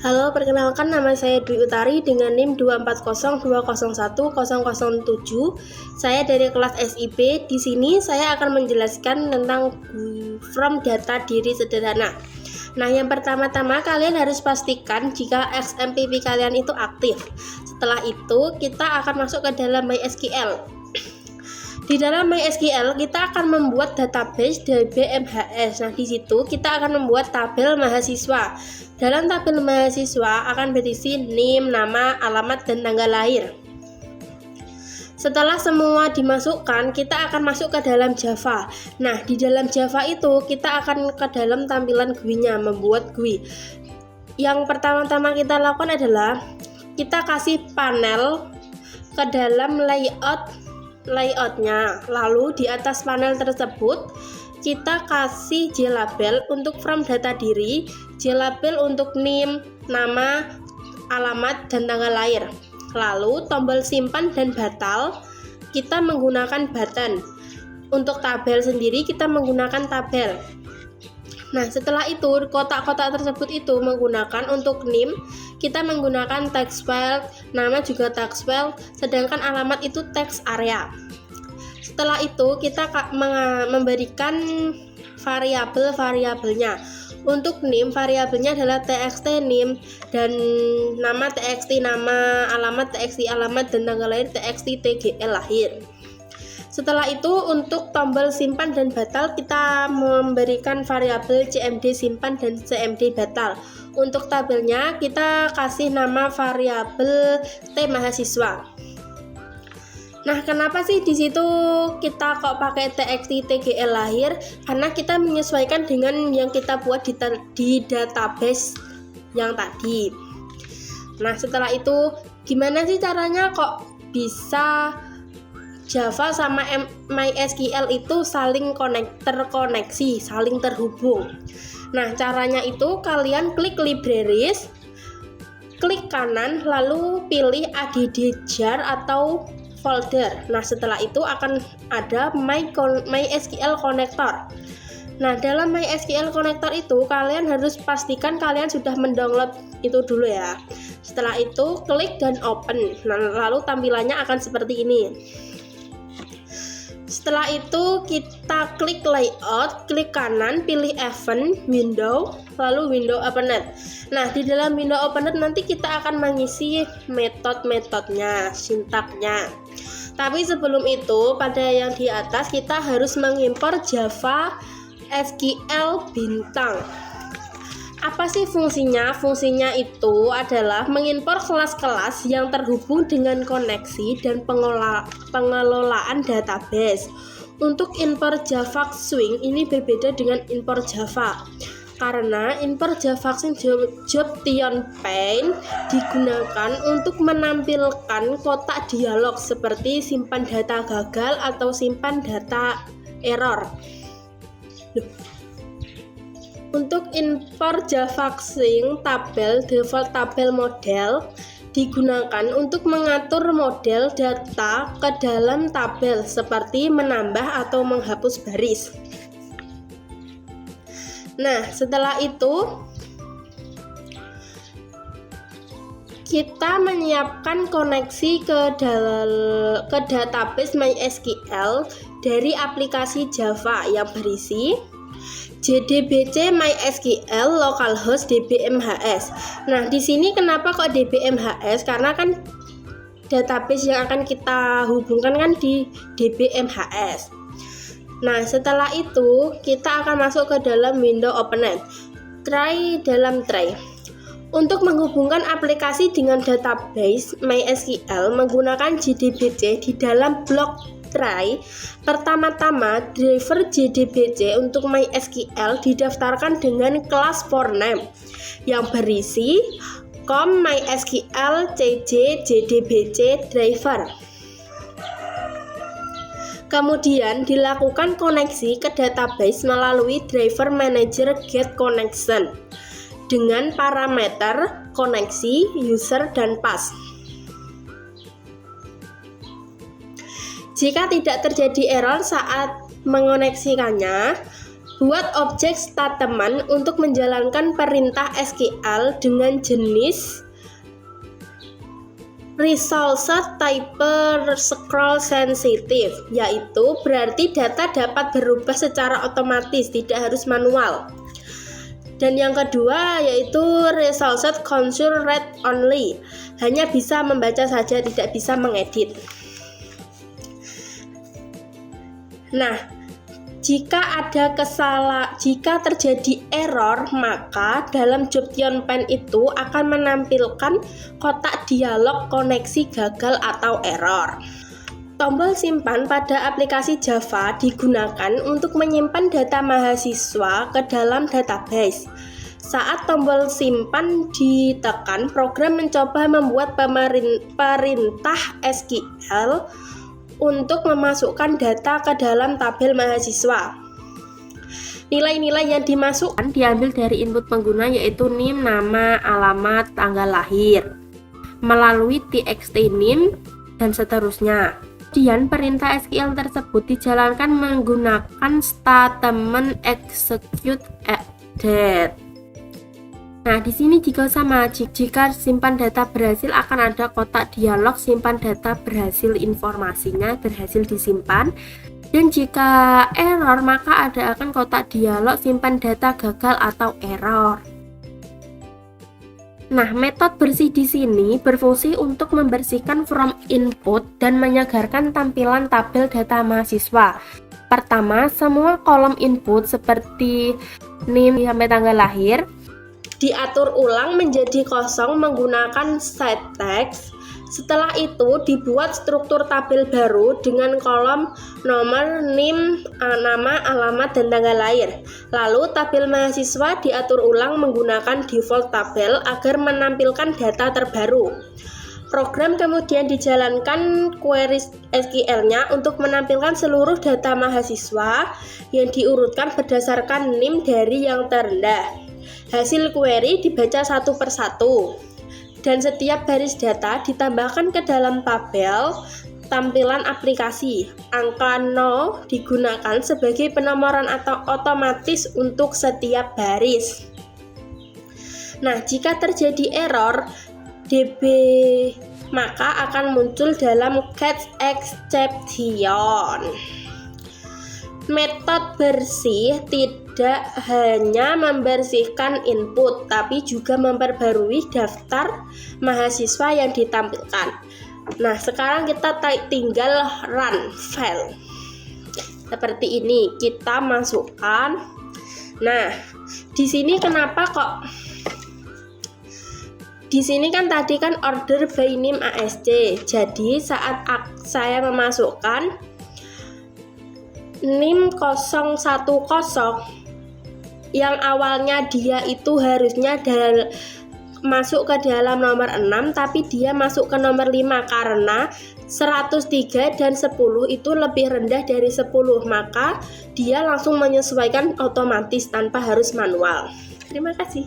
Halo, perkenalkan nama saya Dwi Utari dengan NIM 24020010007. Saya dari kelas SIP. Di sini saya akan menjelaskan tentang from data diri sederhana. Nah, yang pertama-tama kalian harus pastikan jika XMPP kalian itu aktif. Setelah itu, kita akan masuk ke dalam MySQL. Di dalam MySQL kita akan membuat database DBMHS. Nah, di situ kita akan membuat tabel mahasiswa. Dalam tabel mahasiswa akan berisi NIM, nama, alamat, dan tanggal lahir. Setelah semua dimasukkan, kita akan masuk ke dalam Java. Nah, di dalam Java itu kita akan ke dalam tampilan GUI-nya, membuat GUI. Yang pertama-tama kita lakukan adalah kita kasih panel ke dalam layoutnya. Lalu di atas panel tersebut kita kasih JLabel untuk from data diri, JLabel untuk NIM, nama, alamat, dan tanggal lahir. Lalu tombol simpan dan batal kita menggunakan button. Untuk tabel sendiri kita menggunakan tabel. Nah, setelah itu kotak-kotak tersebut itu menggunakan untuk NIM kita menggunakan text file, nama juga text file, sedangkan alamat itu text area. Setelah itu kita memberikan variabelnya. Untuk NIM variabelnya adalah txt NIM dan nama txt nama, alamat txt alamat, dan tanggal lahir txt tgl lahir. Setelah itu untuk tombol simpan dan batal kita memberikan variabel cmd simpan dan cmd batal. Untuk tabelnya kita kasih nama variabel t mahasiswa. Nah, kenapa sih di situ kita kok pakai txt tgl lahir? Karena kita menyesuaikan dengan yang kita buat di database yang tadi. Nah, setelah itu gimana sih caranya kok bisa Java sama MySQL itu saling terkoneksi, saling terhubung? Nah, caranya itu kalian klik libraries, klik kanan, lalu pilih add jar atau folder. Nah, setelah itu akan ada MySQL connector. Nah, dalam MySQL connector itu kalian harus pastikan kalian sudah mendownload itu dulu ya. Setelah itu klik dan open. Nah, lalu tampilannya akan seperti ini. Setelah itu kita klik layout, klik kanan, pilih event, window, lalu window openet. Nah, di dalam window openet nanti kita akan mengisi metodenya, sintaknya. Tapi sebelum itu, pada yang di atas kita harus mengimpor Java SQL bintang. Apa sih fungsinya? Fungsinya itu adalah mengimpor kelas-kelas yang terhubung dengan koneksi dan pengelolaan database. Untuk impor Java Swing ini berbeda dengan impor Java. Karena impor Java Jobtion Pane digunakan untuk menampilkan kotak dialog seperti simpan data gagal atau simpan data error. Untuk impor Java Swing default tabel model digunakan untuk mengatur model data ke dalam tabel seperti menambah atau menghapus baris. Nah, setelah itu kita menyiapkan koneksi ke database MySQL dari aplikasi Java yang berisi JDBC MySQL localhost DBMHS. Nah, di sini kenapa kok DBMHS? Karena kan database yang akan kita hubungkan kan di DBMHS. Nah, setelah itu kita akan masuk ke dalam window openet. Try. Untuk menghubungkan aplikasi dengan database MySQL menggunakan JDBC di dalam blok try, pertama-tama driver JDBC untuk MySQL didaftarkan dengan kelas forName yang berisi com MySQL cj JDBC driver. Kemudian dilakukan koneksi ke database melalui driver manager get connection dengan parameter koneksi, user, dan pass. Jika tidak terjadi error saat mengoneksikannya, Buat objek statement untuk menjalankan perintah SQL dengan jenis resource type scroll sensitive, yaitu berarti data dapat berubah secara otomatis, tidak harus manual. Dan yang kedua yaitu resource console read only, hanya bisa membaca saja, tidak bisa mengedit. Nah, jika terjadi error, maka dalam JobTionPen itu akan menampilkan kotak dialog koneksi gagal atau error. Tombol simpan pada aplikasi Java digunakan untuk menyimpan data mahasiswa ke dalam database. Saat tombol simpan ditekan, program mencoba membuat perintah SQL untuk memasukkan data ke dalam tabel mahasiswa. Nilai-nilai yang dimasukkan diambil dari input pengguna, yaitu NIM, nama, alamat, tanggal lahir, melalui txt NIM, dan seterusnya. Kemudian perintah SQL tersebut dijalankan menggunakan statement execute date. Nah, di sini juga sama. Jika simpan data berhasil, akan ada kotak dialog simpan data berhasil, informasinya berhasil disimpan. Dan jika error, maka ada akan kotak dialog simpan data gagal atau error. Nah, metode bersih di sini berfungsi untuk membersihkan from input dan menyegarkan tampilan tabel data mahasiswa. Pertama, semua kolom input seperti NIM sampai tanggal lahir diatur ulang menjadi kosong menggunakan set text. Setelah itu dibuat struktur tabel baru dengan kolom nomor, NIM, nama, alamat, dan tanggal lahir. Lalu tabel mahasiswa diatur ulang menggunakan default tabel agar menampilkan data terbaru. Program kemudian dijalankan query SQL-nya untuk menampilkan seluruh data mahasiswa yang diurutkan berdasarkan NIM dari yang terendah. Hasil query dibaca satu persatu, dan setiap baris data ditambahkan ke dalam tabel tampilan aplikasi. Angka 0 digunakan sebagai penomoran atau otomatis untuk setiap baris. Nah, jika terjadi error DB, maka akan muncul dalam catch exception. Metode bersih tidak hanya membersihkan input, tapi juga memperbarui daftar mahasiswa yang ditampilkan. Nah, sekarang kita tinggal run file. Seperti ini, kita masukkan. Nah, di sini kenapa kok? Di sini kan tadi kan order by name ASC. Jadi saat saya memasukkan NIM 010 yang awalnya dia itu harusnya masuk ke dalam nomor 6, tapi dia masuk ke nomor 5 karena 103 dan 10 itu lebih rendah dari 10, maka dia langsung menyesuaikan otomatis tanpa harus manual. Terima kasih.